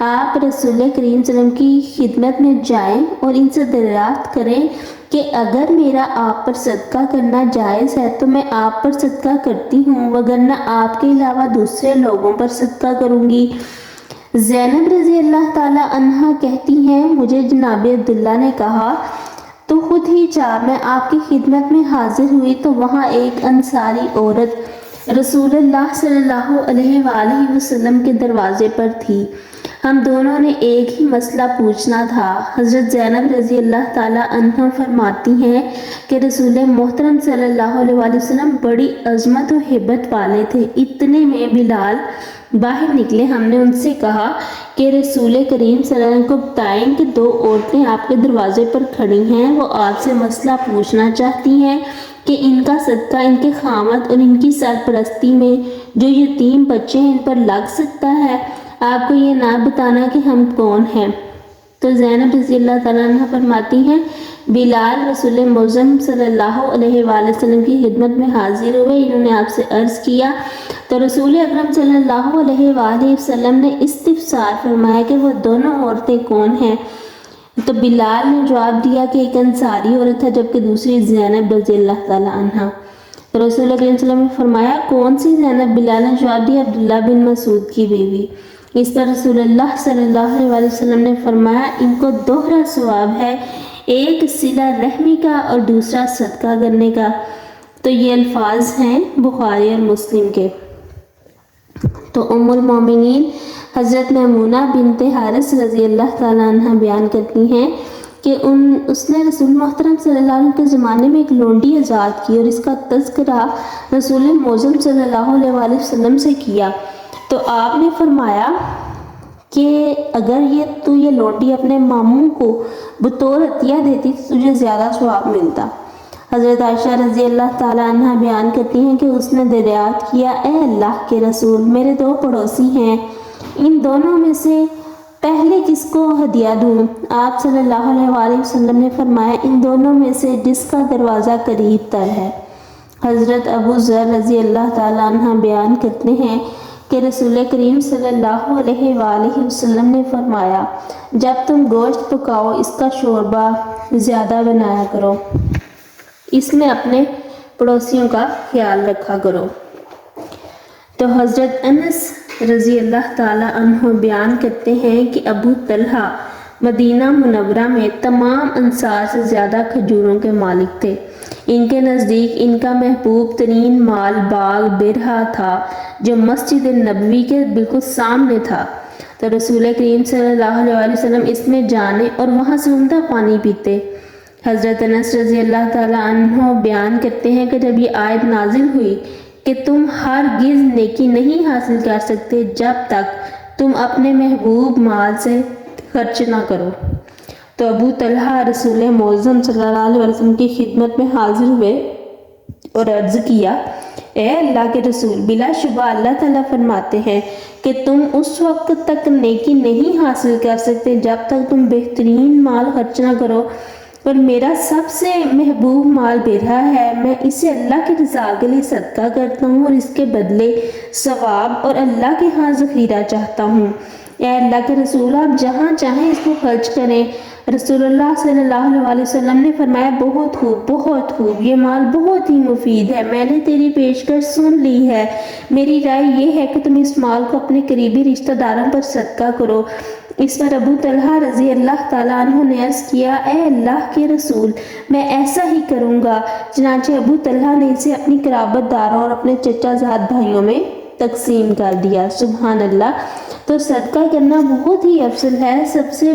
آپ رسول کریم صلی اللہ علیہ وسلم کی خدمت میں جائیں اور ان سے دریافت کریں کہ اگر میرا آپ پر صدقہ کرنا جائز ہے تو میں آپ پر صدقہ کرتی ہوں، وگرنہ آپ کے علاوہ دوسرے لوگوں پر صدقہ کروں گی۔ زینب رضی اللہ تعالیٰ عنہا کہتی ہیں مجھے جناب عبداللہ نے کہا تو خود ہی جب میں آپ کی خدمت میں حاضر ہوئی تو وہاں ایک انصاری عورت رسول اللہ صلی اللہ علیہ وآلہ وسلم کے دروازے پر تھی۔ ہم دونوں نے ایک ہی مسئلہ پوچھنا تھا۔ حضرت زینب رضی اللہ تعالیٰ عنہ فرماتی ہیں کہ رسول محترم صلی اللہ علیہ وآلہ وسلم بڑی عظمت و ہیبت والے تھے۔ اتنے میں بلال باہر نکلے۔ ہم نے ان سے کہا کہ رسول کریم صلی اللہ علیہ وسلم کو بتائیں کہ دو عورتیں آپ کے دروازے پر کھڑی ہیں، وہ آپ سے مسئلہ پوچھنا چاہتی ہیں کہ ان کا صدقہ ان کے خامد اور ان کی سرپرستی میں جو یتیم بچے ہیں ان پر لگ سکتا ہے، آپ کو یہ نہ بتانا کہ ہم کون ہیں۔ تو زینب رضی اللہ تعالیٰ عنہ فرماتی ہیں بلال رسول معظم صلی اللہ علیہ وآلہ وسلم کی خدمت میں حاضر ہوئے، انہوں نے آپ سے عرض کیا تو رسول اکرم صلی اللہ علیہ وآلہ وسلم نے استفسار فرمایا کہ وہ دونوں عورتیں کون ہیں؟ تو بلال نے جواب دیا کہ ایک انصاری عورت ہے جبکہ دوسری زینب رضی اللہ تعالیٰ عنہ۔ تو رسول اکرم صلی اللہ علیہ وسلم نے فرمایا کون سی زینب؟ بلال نے جواب دیا عبداللہ بن مسعود کی بیوی۔ اس پر رسول اللہ صلی اللہ علیہ وآلہ وسلم نے فرمایا ان کو دوہرا ثواب ہے، ایک صلہ رحمی کا اور دوسرا صدقہ کرنے کا۔ تو یہ الفاظ ہیں بخاری اور مسلم کے۔ تو ام المومنین حضرت میمونہ بنت حارث رضی اللہ تعالیٰ عنہ بیان کرتی ہیں کہ اس نے رسول محترم صلی اللہ علیہ وسلم کے زمانے میں ایک لونڈی آزاد کی اور اس کا تذکرہ رسول معظم صلی اللہ علیہ وآلہ وسلم سے کیا تو آپ نے فرمایا کہ اگر یہ لونڈی اپنے ماموں کو بطور عطیہ دیتی تو تجھے زیادہ ثواب ملتا۔ حضرت عائشہ رضی اللہ تعالیٰ عنہ بیان کرتی ہیں کہ اس نے دریافت کیا اے اللہ کے رسول میرے دو پڑوسی ہیں، ان دونوں میں سے پہلے کس کو ہدیہ دوں؟ آپ صلی اللہ علیہ وآلہ وسلم نے فرمایا ان دونوں میں سے جس کا دروازہ قریب تر ہے۔ حضرت ابو ذر رضی اللہ تعالیٰ عنہ بیان کرتے ہیں کہ رسول کریم صلی اللہ علیہ وآلہ وسلم نے فرمایا جب تم گوشت پکاؤ اس کا شوربہ زیادہ بنایا کرو، اس میں اپنے پڑوسیوں کا خیال رکھا کرو۔ تو حضرت انس رضی اللہ تعالیٰ عنہ بیان کرتے ہیں کہ ابو طلحہ مدینہ منورہ میں تمام انصار سے زیادہ کھجوروں کے مالک تھے۔ ان کے نزدیک ان کا محبوب ترین مال باغ برہا تھا جو مسجد نبوی کے بالکل سامنے تھا۔ تو رسول کریم صلی اللہ علیہ وسلم اس میں جانے اور وہاں سے عمدہ پانی پیتے۔ حضرت انس رضی اللہ تعالیٰ عنہ بیان کرتے ہیں کہ جب یہ آیت نازل ہوئی کہ تم ہرگز نیکی نہیں حاصل کر سکتے جب تک تم اپنے محبوب مال سے خرچ نہ کرو، تو ابو طلحہ رسول معظم صلی اللہ علیہ وسلم کی خدمت میں حاضر ہوئے اور عرض کیا اے اللہ کے رسول بلا شبہ اللہ تعالیٰ فرماتے ہیں کہ تم اس وقت تک نیکی نہیں حاصل کر سکتے جب تک تم بہترین مال خرچ نہ کرو، اور میرا سب سے محبوب مال برہا ہے، میں اسے اللہ کی رضا کے لیے صدقہ کرتا ہوں اور اس کے بدلے ثواب اور اللہ کے ہاں ذخیرہ چاہتا ہوں۔ اے اللہ کے رسول آپ جہاں چاہیں اس کو خرچ کریں۔ رسول اللہ صلی اللہ علیہ وسلم نے فرمایا بہت خوب، یہ مال بہت ہی مفید ہے، میں نے تیری پیشکش سن لی ہے، میری رائے یہ ہے کہ تم اس مال کو اپنے قریبی رشتہ داروں پر صدقہ کرو۔ اس پر ابو طلحہ رضی اللہ تعالیٰ عنہ نے عرض کیا اے اللہ کے رسول میں ایسا ہی کروں گا۔ چنانچہ ابو طلحہ نے اسے اپنی قرابت داروں اور اپنے چچا زاد بھائیوں میں تقسیم کر دیا۔ سبحان اللہ۔ تو صدقہ کرنا بہت ہی افضل ہے۔ سب سے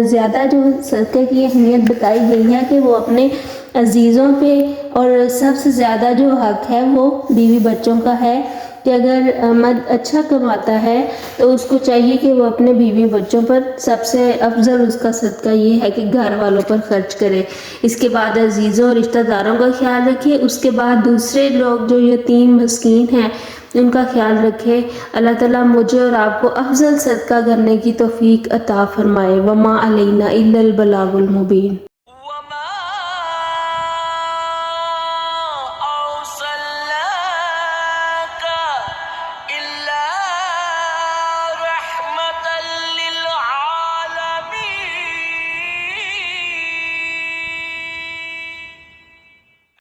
زیادہ جو صدقہ کی اہمیت بتائی گئی ہے کہ وہ اپنے عزیزوں پہ، اور سب سے زیادہ جو حق ہے وہ بیوی بچوں کا ہے کہ اگر مرد اچھا کماتا ہے تو اس کو چاہیے کہ وہ اپنے بیوی بچوں پر سب سے افضل اس کا صدقہ یہ ہے کہ گھر والوں پر خرچ کرے، اس کے بعد عزیزوں اور رشتہ داروں کا خیال رکھے، اس کے بعد دوسرے لوگ جو یتیم مسکین ہیں ان کا خیال رکھے۔ اللہ تعالیٰ مجھے اور آپ کو افضل صدقہ کرنے کی توفیق عطا فرمائے۔ وما علینا الا البلاغ المبین۔